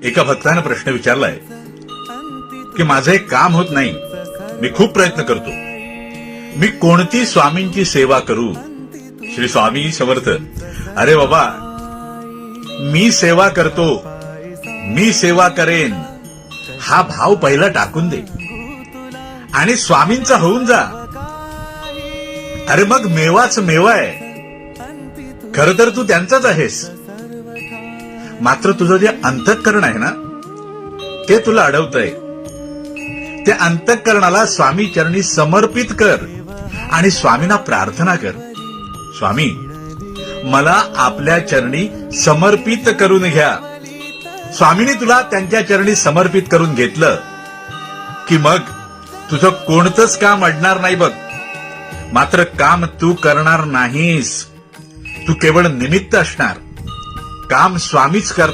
एका भक्तानं प्रश्न विचारलाय की माझं एक काम होत नाही, मी खूप प्रयत्न करतो, मी कोणती स्वामींची सेवा करू? श्री स्वामी समर्थ, अरे बाबा, मी सेवा करतो, मी सेवा करेन, हा भाव पहिला टाकून दे आणि स्वामींचा होऊन जा. अरे मग मेवाच मेवा आहे. खरं तर तू त्यांचाच आहेस, मात्र तुझं जे अंतःकरण आहे ना, ते तुला अडवतंय. त्या अंतःकरणाला स्वामी चरणी समर्पित कर आणि स्वामींना प्रार्थना कर, स्वामी मला आपल्या चरणी समर्पित करून घ्या. स्वामींनी तुला त्यांच्या चरणी समर्पित करून घेतलं की मग तुझं कोणतंच काम अडणार नाही बघ. मात्र काम तू करणार नाहीस, तू केवळ निमित्त असणार. काम स्वामीच कर.